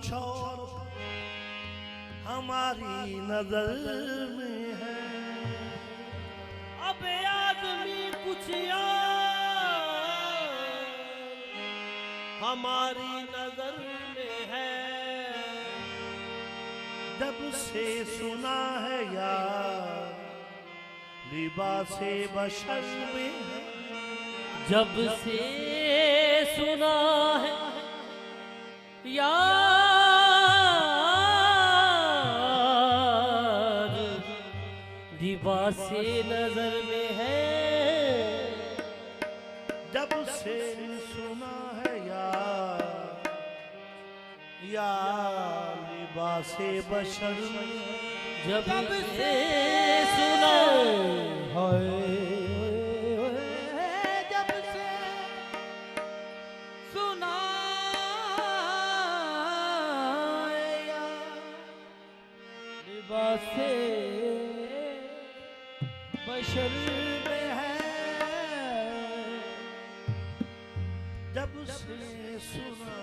कुछ और हमारी नजर में है। अब आदमी कुछ और हमारी नजर में है। जब से सुना है यार लिबासे बशर में है। जब से सुना है यार लिबासे नजर में है। जब से सुना है यार लिबासे बशर में। जब से सुना है लिबासे बशर में है। जब से सुना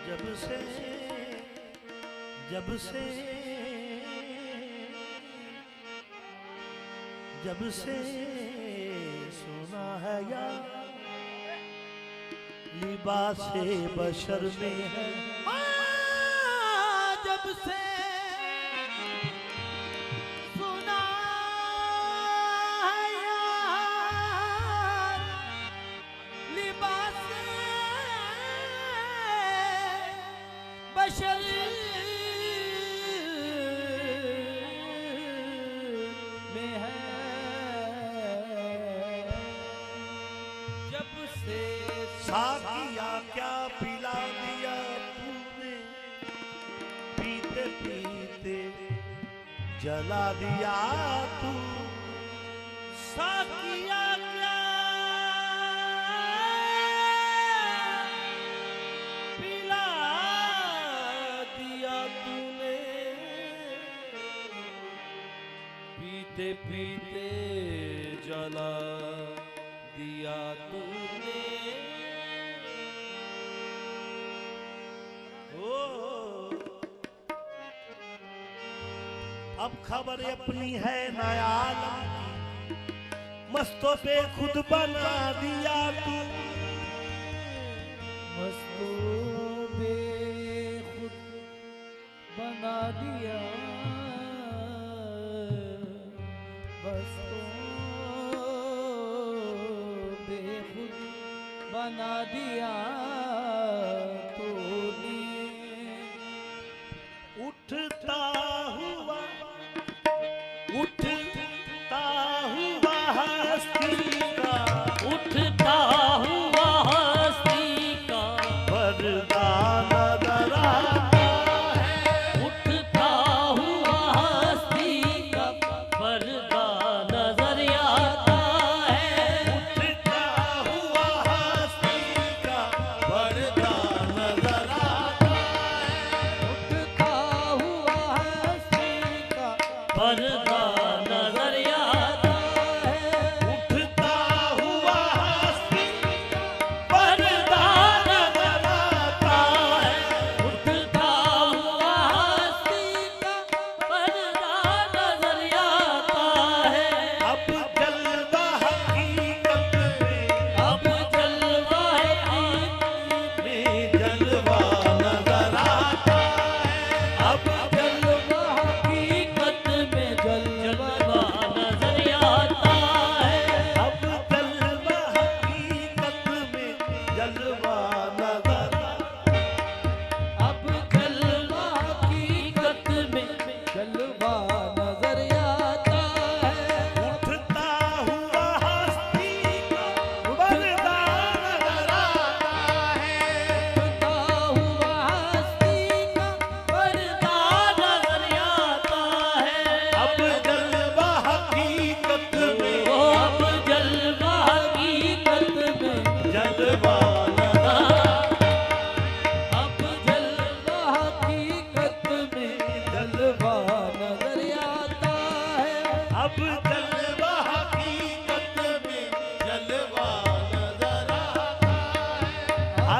जब से जब से जब से सुना है यार लिबासे बशर में है। जब से सुना है यार लिबासे बशर में है। जब से साकिया क्या पिला दिया तूने पीते पीते जला दिया तू। साकिया क्या पिला दिया तूने पीते पीते जला दिया तूने। अब खबर अपनी है नया आलम की मस्तों पे खुद बना दिया तू। मस्तों पे खुद बना दिया। मस्तों पे खुद बना दिया तूने। उठता हुआ हस्ती का उठता हुआ हस्ती का पर्दा नजर आता है। उठता हुआ हस्ती का पर्दा नजर आता है। उठता हुआ हस्ती का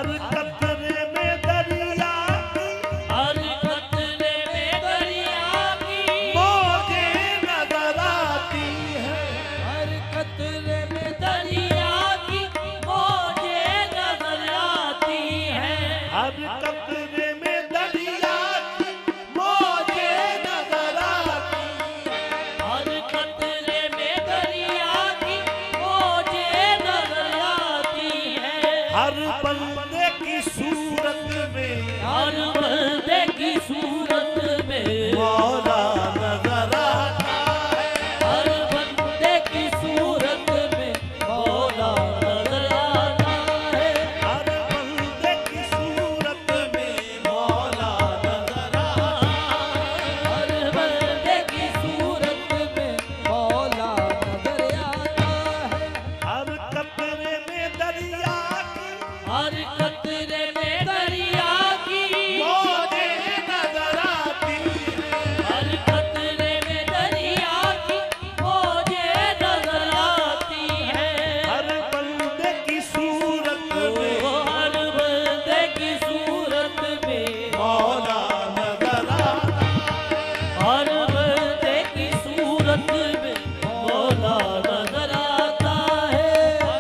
हर कतरे में दरिया की हर कतरे में दरिया की मौजें नजर आती है। हर कतरे में दरिया की मौजें नजर आती है। हर कतरे में दरिया की मौजें नजर आती है। हर कतरे में दरिया की मौजें नजर आती है। हर बंदे की सूरत में हर बंदे की सूरत में मौला नजर आता है। हर बंदे की सूरत में मौला नजर आता है। हर बंदे की सूरत में मौला नजर आता है। हर बंदे की सूरत में मौला नजर आता है। हर कतरे में दरिया की हर कतरे में दरिया की मौजें नजर आती है। हर कतरे में दरिया की मौजें नजर आती है। हर बंदे की सूरत में हर बंदे की सूरत में मौला नजर आता है। हर बंदे की सूरत में मौला नजर आता है।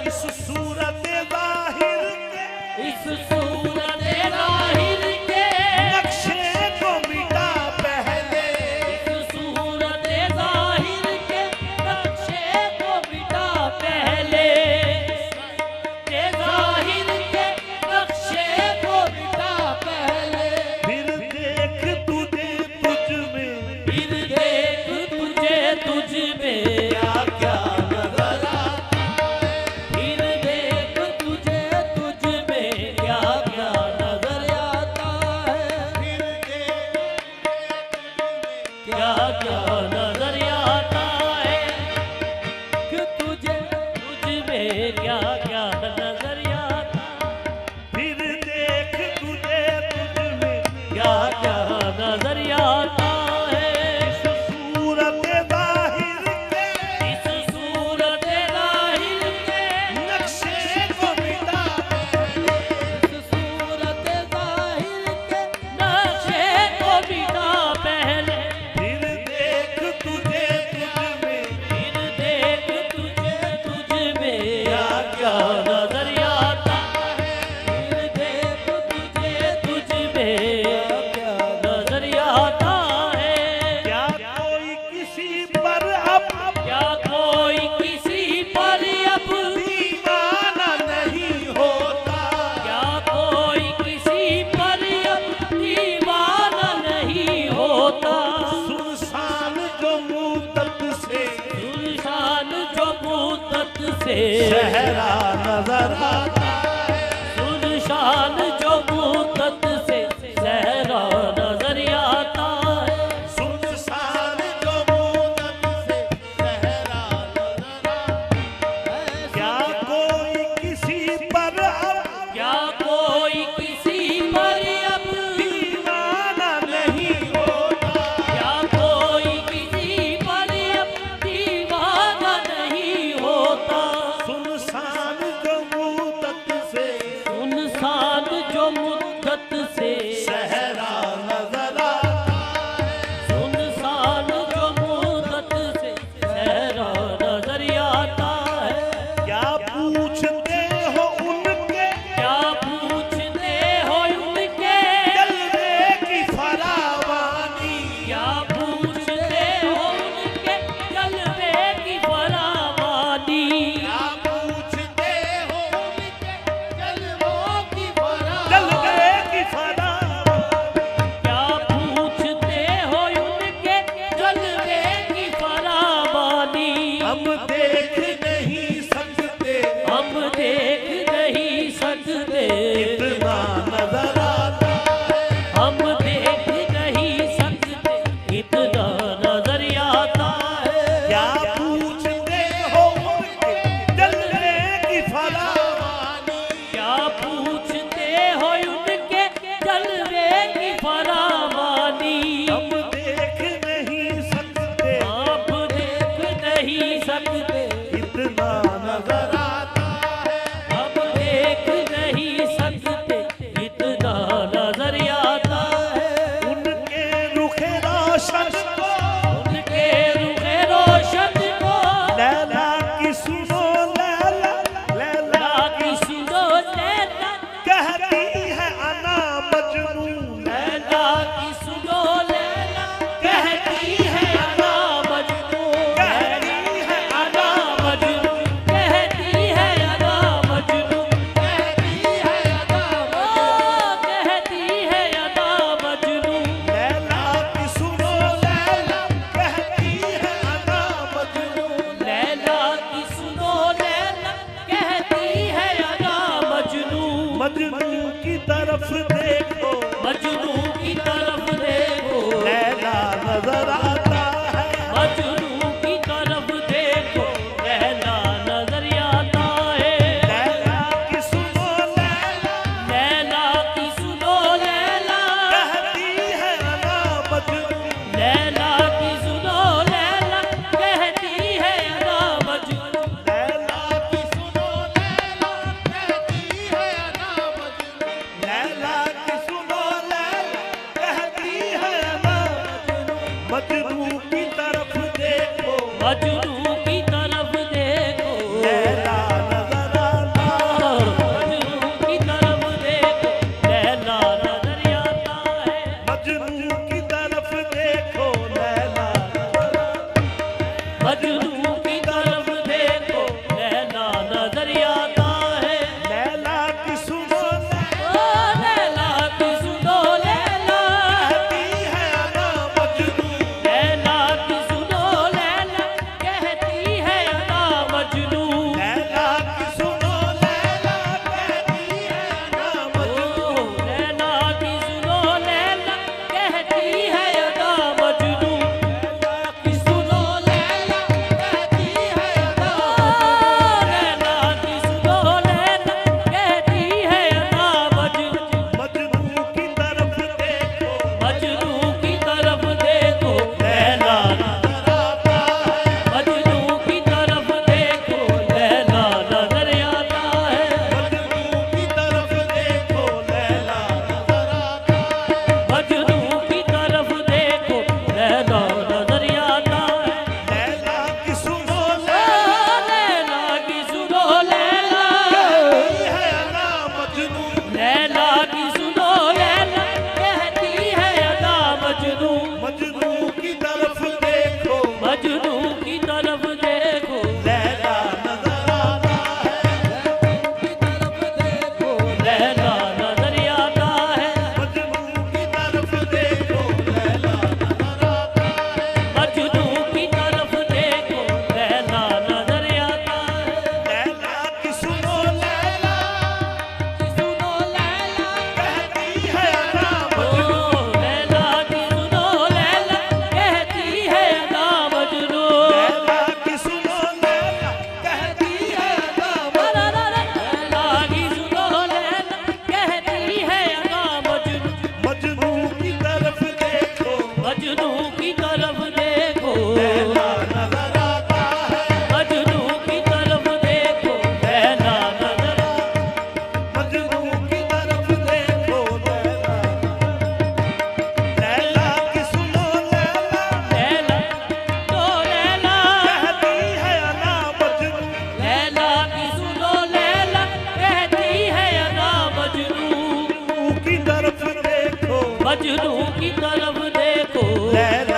इस सूरत जाहिर के इस सूरत जाहिर के नक्शे को मिटा पहले। इस सूरत जाहिर के नक्शे को मिटा पहले। के जाहिर के नक्शे को मिटा पहले। फिर देख तुझे तुझ में फिर देख तुझे तुझ में क्या क्या नजर आता है। फिर देख तुझे तुझ में क्या क्या नजर आता है। फिर देख क्या क्या नजर आता है। कि तुझे तुझ में क्या क्या नजर आता है। फिर देख तुझे तुझ में क्या क्या नजर आता है। इस सूरत जाहिर के इस सूरत जाहिर के नक्शे को मिटा पहले। इस सूरत जाहिर के नक्शे को मिटा पहले। फिर देख तुझे तुझ में फिर देख तुझे तुझ में क्या क्या नजर आता है। फिर देख तुझे तुझ में क्या नजर आता है। क्या कोई किसी पर अब क्या कोई किसी पर अब दीवाना नहीं होता। क्या कोई किसी पर अब दीवाना नहीं होता। सुनसान जो मुद्दत से सुनसान जो मुद्दत से सहरा नजर आता है। सुनसान जो मुद्दत से सहरा नजर आता है। सुनसान जो मुद्दत से सहरा नजर आता है। क्या कोई किसी पर अब क्या कोई किसी पर अब दीवाना नहीं होता। क्या कोई किसी पर अब दीवाना नहीं होता। सुनसान जो मुद्दत से सुनसान जो मुद्दत से सहरा नजर आता है। सुनसान जो मुद्दत से सहरा नजर आता है। क्या पूछते हो उनके क्या पूछते हो उनके जलवे की फरावानी। क्या पूछते हो उनके जलवे की फरावानी। क्या पूछते हो उनके जलवों की फरावानी। जलवे की फरावानी। की तरफ देखो, मजनू की तरफ देखो, लैला नजर आता है। मजनू की तरफ देखो, लैला नजर आता है। लैला की सुनो लैला, लैला की सुनो लैला, कहती है अना मजनू। लैला की सुनो लैला, कहती है अना मजनू। लैला की सुनो लैला, कहती है अना मजनू। लैला की सुनो लैला, कहती है अना मजनू। मजनू की तरफ देखो, मजनू की तरफ देखो, लैला नजर आता है। मजनू की तरफ देखो, लैला नजर आता है। मजनू की तरफ देखो, लैला नजर आता है। मजनू की तरफ देखो, लैला नजर आता है। लैला की सुनो लैला, ओ लैला की सुनो लैला, कहती है अना मजनू। लैला की सुनो लैला, कहती है अना मजनू। लैला की सुनो लैला, कहती है अना मजनू। ओ लैला की सुनो लैला, कहती है अना मजनू। लैला की सुनो लैला, कहती है अना लैला की सुनो लैला, कहती है अना मजनू। मजनू की तरफ देखो, मजनू की तरफ देखो, लैला नजर आता है। मजनू की तरफ देखो, लैला नजर आता है। मजनू की तरफ देखो, लैला नजर आता है। मजनू की तरफ देखो, लैला नजर आता है। लैला की सुनो ओ लैला, लैला की सुनो लैला, कहती है अना मजनू। लैला की सुनो लैला, कहती है अदा मजनू। मजनू की तरफ देखो, मजनू की तरफ देखो, लैला नजर आता है। की तरफ देखो, लैला नजर आता है। मजनू की तरफ देखो, लैला नजर आता है। मजनू की तरफ देखो, लैला नजर आता है। लैला की सुनो लैला, सुनो लैला, कहती है अना ओ मजनू। लैला की सुनो लैला, कहती है अदा मजनू। लैला की सुनो लैला, कहती है अना मजनू। लैला की सुनो लैला, कहती है अदा मजनू। मजनू की तरफ देखो, मजनू की तरफ देखो, लैला नजर आता है। मजनू की तरफ देखो, लैला नजर आता है। मजनू की तरफ देखो, लैला। लैला की सुनो लैला, लैला तो लैला, कहती है अना मजनू। लैला की सुनो लैला, कहती है अदा मजनू। की तरफ देखो, मजनू की तरफ देखो, लैला